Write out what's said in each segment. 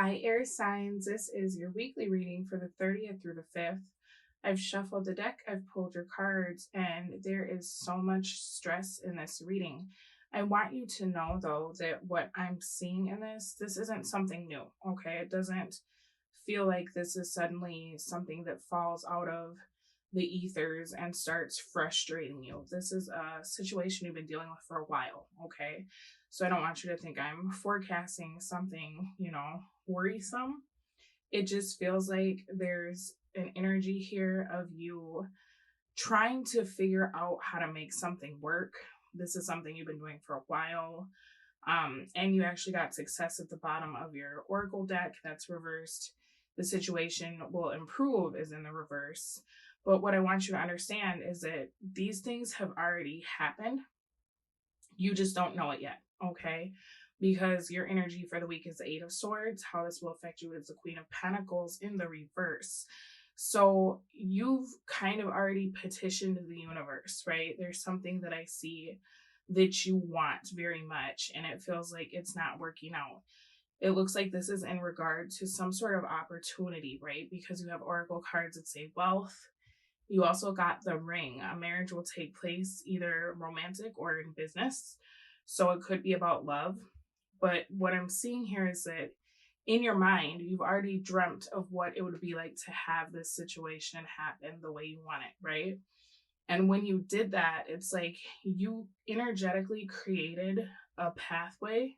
Hi, air signs. This is your weekly reading for the 30th through the 5th. I've shuffled the deck, I've pulled your cards, and there is so much stress in this reading. I want you to know, though, that what I'm seeing in this isn't something new, okay? It doesn't feel like this is suddenly something that falls out of the ethers and starts frustrating you. This is a situation you've been dealing with for a while, okay? So I don't want you to think I'm forecasting something, worrisome. It just feels like there's an energy here of you trying to figure out how to make something work. This is something you've been doing for a while. And you actually got success at the bottom of your oracle deck that's reversed. The situation will improve is in the reverse. But what I want you to understand is that these things have already happened. You just don't know it yet, okay? Because your energy for the week is the Eight of Swords. How this will affect you is the Queen of Pentacles in the reverse. So you've kind of already petitioned the universe, right? There's something that I see that you want very much, and it feels like it's not working out. It looks like this is in regard to some sort of opportunity, right? Because you have oracle cards that say wealth. You also got the ring. A marriage will take place either romantic or in business. So it could be about love. But what I'm seeing here is that in your mind, you've already dreamt of what it would be like to have this situation happen the way you want it, right? And when you did that, it's like you energetically created a pathway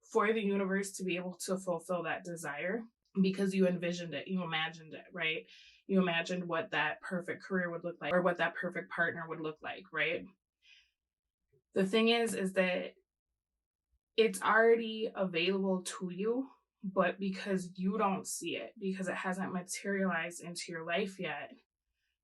for the universe to be able to fulfill that desire because you envisioned it, you imagined it, right? You imagined what that perfect career would look like or what that perfect partner would look like, right? The thing is that it's already available to you, but because you don't see it, because it hasn't materialized into your life yet,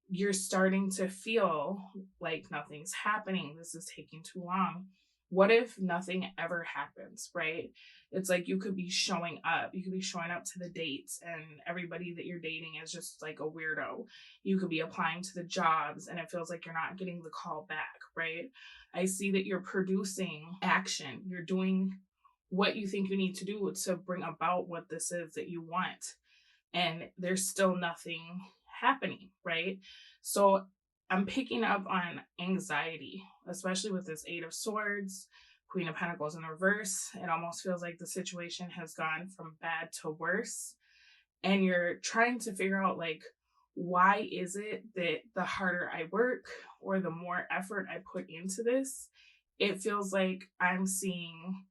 you're starting to feel like nothing's happening. This is taking too long. What if nothing ever happens, right? It's like you could be showing up. You could be showing up to the dates and everybody that you're dating is just like a weirdo. You could be applying to the jobs and it feels like you're not getting the call back, right? I see that you're producing action. You're doing what you think you need to do to bring about what this is that you want. And there's still nothing happening, right? So I'm picking up on anxiety, especially with this Eight of Swords, Queen of Pentacles in reverse. It almost feels like the situation has gone from bad to worse. And you're trying to figure out, like, why is it that the harder I work or the more effort I put into this, it feels like I'm seeing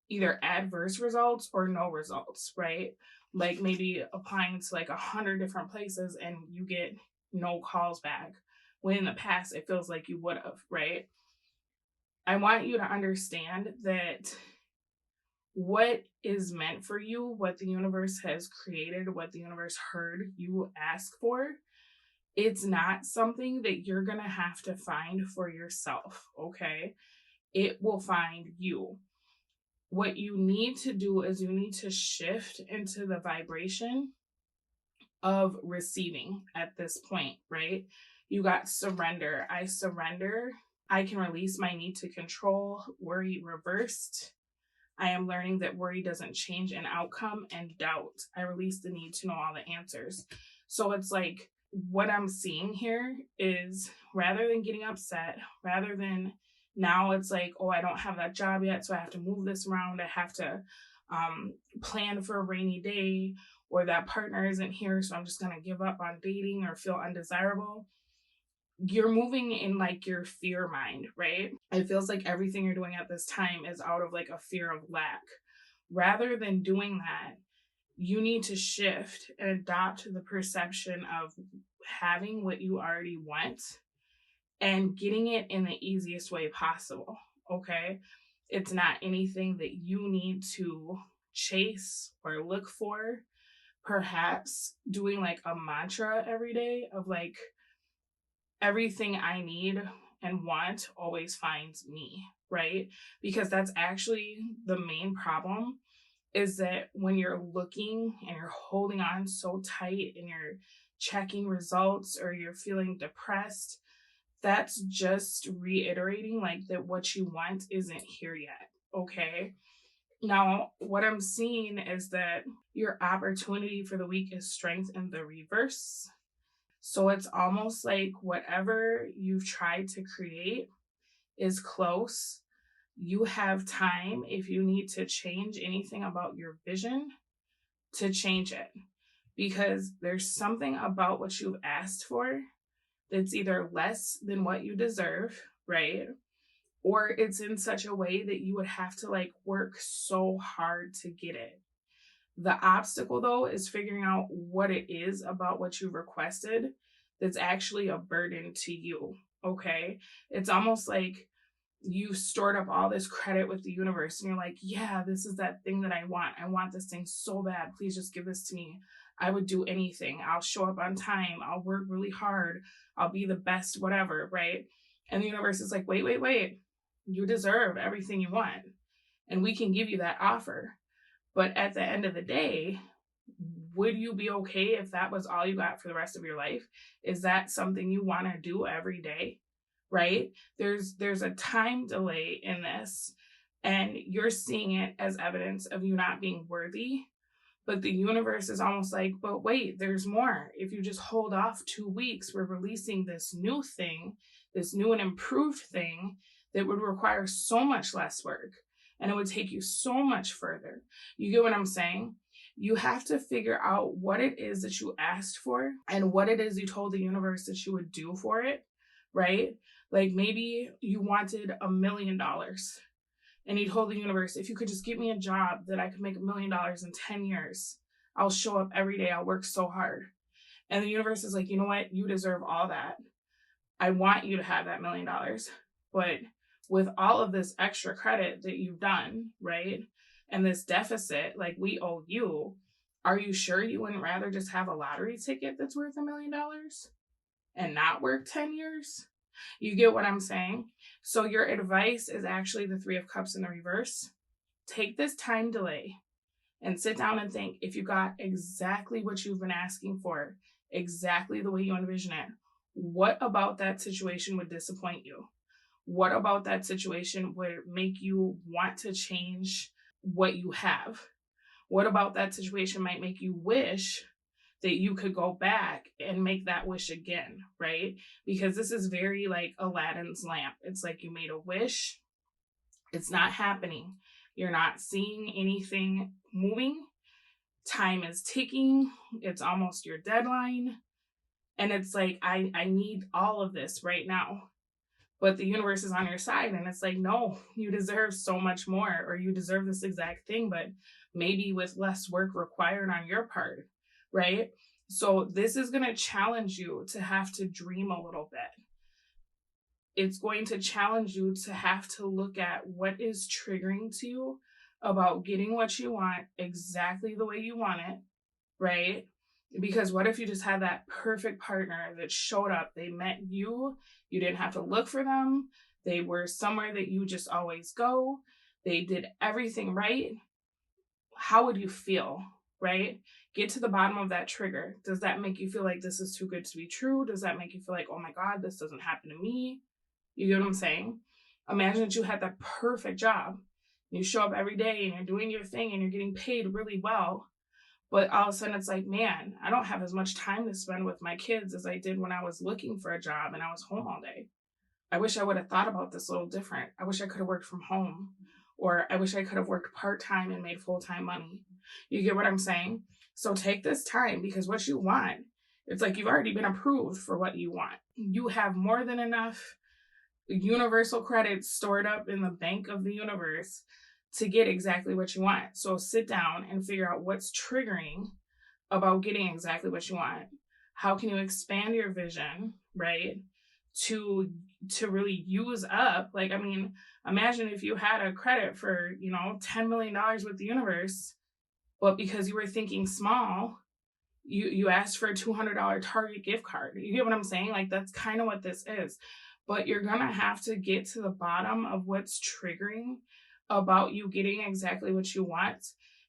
either adverse results or no results, right? Like maybe applying to like 100 different places and you get no calls back, when in the past it feels like you would have, right? I want you to understand that what is meant for you, what the universe has created, what the universe heard you ask for, it's not something that you're going to have to find for yourself, okay? It will find you. What you need to do is you need to shift into the vibration of receiving at this point, right? You got surrender. I surrender. I can release my need to control. Worry reversed. I am learning that worry doesn't change an outcome, and doubt. I release the need to know all the answers. So it's like what I'm seeing here is rather than getting upset, rather than now it's like, oh, I don't have that job yet, so I have to move this around. I have to plan for a rainy day, or that partner isn't here, so I'm just going to give up on dating or feel undesirable. You're moving in like your fear mind, right? It feels like everything you're doing at this time is out of like a fear of lack. Rather than doing that, you need to shift and adopt the perception of having what you already want and getting it in the easiest way possible, okay? It's not anything that you need to chase or look for. Perhaps doing like a mantra every day of like, everything I need and want always finds me, right? Because that's actually the main problem, is that when you're looking and you're holding on so tight and you're checking results or you're feeling depressed, that's just reiterating like that what you want isn't here yet, okay? Now, what I'm seeing is that your opportunity for the week is strength in the reverse. So it's almost like whatever you've tried to create is close. You have time if you need to change anything about your vision to change it, because there's something about what you've asked for that's either less than what you deserve, right? Or it's in such a way that you would have to like work so hard to get it. The obstacle, though, is figuring out what it is about what you requested that's actually a burden to you. Okay. It's almost like you stored up all this credit with the universe and you're like, yeah, this is that thing that I want. I want this thing so bad. Please just give this to me. I would do anything. I'll show up on time. I'll work really hard. I'll be the best, whatever. Right. And the universe is like, wait. You deserve everything you want. And we can give you that offer. But at the end of the day, would you be okay if that was all you got for the rest of your life? Is that something you want to do every day? Right? There's a time delay in this, and you're seeing it as evidence of you not being worthy. But the universe is almost like, but wait, there's more. If you just hold off 2 weeks, we're releasing this new thing, this new and improved thing that would require so much less work, and it would take you so much further. You get what I'm saying? You have to figure out what it is that you asked for and what it is you told the universe that you would do for it, right? Like maybe you wanted $1 million and you told the universe, if you could just give me a job that I could make $1 million in 10 years, I'll show up every day. I'll work so hard. And the universe is like, you know what? You deserve all that. I want you to have that $1 million. But with all of this extra credit that you've done, right? And this deficit, like we owe you, are you sure you wouldn't rather just have a lottery ticket that's worth $1 million and not work 10 years? You get what I'm saying? So your advice is actually the 3 of Cups in the reverse. Take this time delay and sit down and think, if you got exactly what you've been asking for, exactly the way you envision it, what about that situation would disappoint you? What about that situation would make you want to change what you have? What about that situation might make you wish that you could go back and make that wish again, right? Because this is very like Aladdin's lamp. It's like you made a wish. It's not happening. You're not seeing anything moving. Time is ticking. It's almost your deadline. And it's like, I need all of this right now. But the universe is on your side and it's like, no, you deserve so much more, or you deserve this exact thing, but maybe with less work required on your part, right? So this is going to challenge you to have to dream a little bit. It's going to challenge you to have to look at what is triggering to you about getting what you want exactly the way you want it, right? Because what if you just had that perfect partner that showed up, they met you, you didn't have to look for them, they were somewhere that you just always go, they did everything right? How would you feel, right? Get to the bottom of that trigger. Does that make you feel like this is too good to be true? Does that make you feel like, oh my God, this doesn't happen to me? You get what I'm saying? Imagine that you had that perfect job. You show up every day and you're doing your thing and you're getting paid really well. But all of a sudden it's like, man, I don't have as much time to spend with my kids as I did when I was looking for a job and I was home all day. I wish I would have thought about this a little different. I wish I could have worked from home, or I wish I could have worked part-time and made full-time money. You get what I'm saying? So take this time, because what you want, it's like you've already been approved for what you want. You have more than enough universal credits stored up in the bank of the universe to get exactly what you want. So sit down and figure out what's triggering about getting exactly what you want. How can you expand your vision, right? To really use up, like, I mean, imagine if you had a credit for, $10 million with the universe, but because you were thinking small, you asked for a $200 Target gift card. You get what I'm saying? Like, that's kind of what this is. But you're going to have to get to the bottom of what's triggering about you getting exactly what you want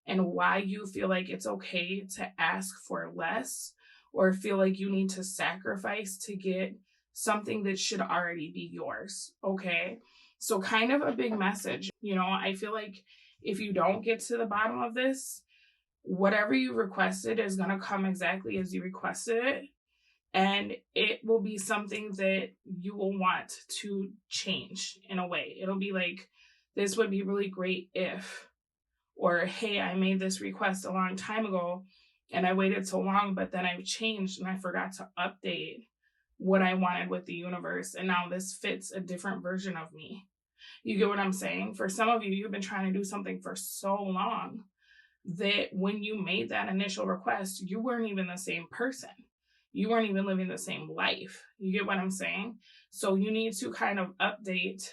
and why you feel like it's okay to ask for less or feel like you need to sacrifice to get something that should already be yours. Okay. So kind of a big message. I feel like if you don't get to the bottom of this, whatever you requested is going to come exactly as you requested it. And it will be something that you will want to change in a way. It'll be like, this would be really great if, or hey, I made this request a long time ago and I waited so long, but then I've changed and I forgot to update what I wanted with the universe. And now this fits a different version of me. You get what I'm saying? For some of you, you've been trying to do something for so long that when you made that initial request, you weren't even the same person. You weren't even living the same life. You get what I'm saying? So you need to kind of update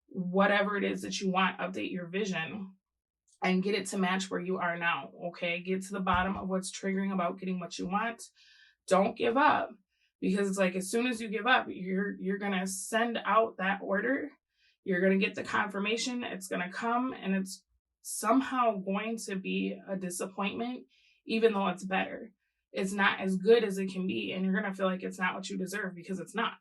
whatever it is that you want, update your vision and get it to match where you are now, okay? Get to the bottom of what's triggering about getting what you want. Don't give up, because it's like as soon as you give up, you're going to send out that order. You're going to get the confirmation. It's going to come and it's somehow going to be a disappointment, even though it's better. It's not as good as it can be, and you're going to feel like it's not what you deserve because it's not.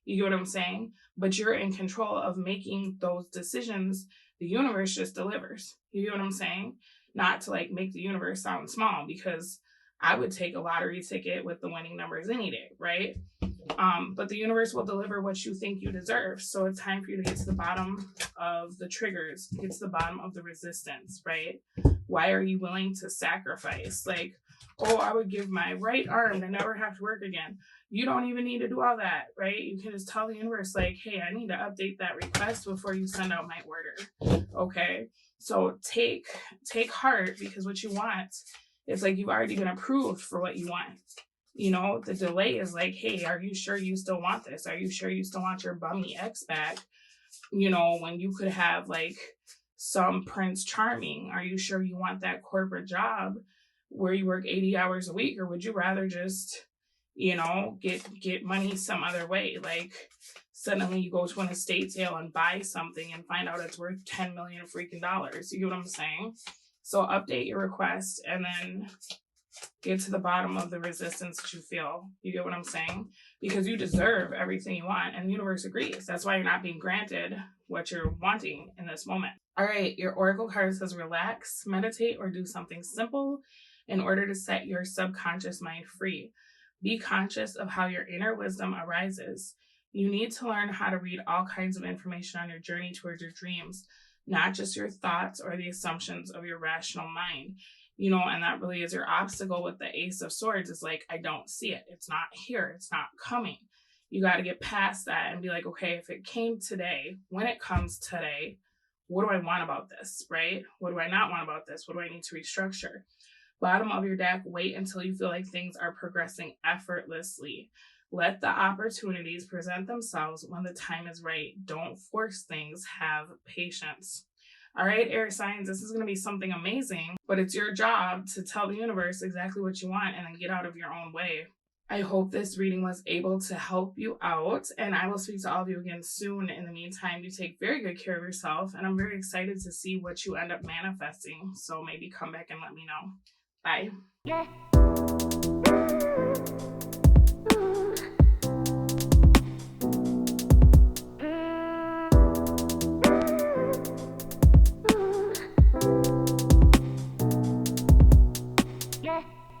You get what I'm saying? But you're in control of making those decisions. The universe just delivers. You get what I'm saying? Not to like make the universe sound small, because I would take a lottery ticket with the winning numbers any day, right? But the universe will deliver what you think you deserve. So it's time for you to get to the bottom of the triggers, get to the bottom of the resistance, right? Why are you willing to sacrifice? Like, oh, I would give my right arm to never have to work again. You don't even need to do all that, right? You can just tell the universe, like, hey, I need to update that request before you send out my order, okay? So take heart, because what you want, it's like you've already been approved for what you want. You know, the delay is like, hey, are you sure you still want this? Are you sure you still want your bummy ex back? You know, when you could have like some Prince Charming. Are you sure you want that corporate job where you work 80 hours a week? Or would you rather just, you know, get money some other way? Like suddenly you go to an estate sale and buy something and find out it's worth 10 million freaking dollars. You get what I'm saying? So update your request and then get to the bottom of the resistance that you feel. You get what I'm saying? Because you deserve everything you want, and the universe agrees. That's why you're not being granted what you're wanting in this moment. All right, your oracle card says relax, meditate, or do something simple in order to set your subconscious mind free. Be conscious of how your inner wisdom arises. You need to learn how to read all kinds of information on your journey towards your dreams, not just your thoughts or the assumptions of your rational mind. You know, and that really is your obstacle with the Ace of Swords, is like, I don't see it. It's not here. It's not coming. You got to get past that and be like, okay, if it came today, when it comes today, what do I want about this, right? What do I not want about this? What do I need to restructure? Bottom of your deck, wait until you feel like things are progressing effortlessly. Let the opportunities present themselves when the time is right. Don't force things. Have patience. All right, air signs, this is going to be something amazing, but it's your job to tell the universe exactly what you want and then get out of your own way. I hope this reading was able to help you out, and I will speak to all of you again soon. In the meantime, you take very good care of yourself, and I'm very excited to see what you end up manifesting. So maybe come back and let me know. Bye.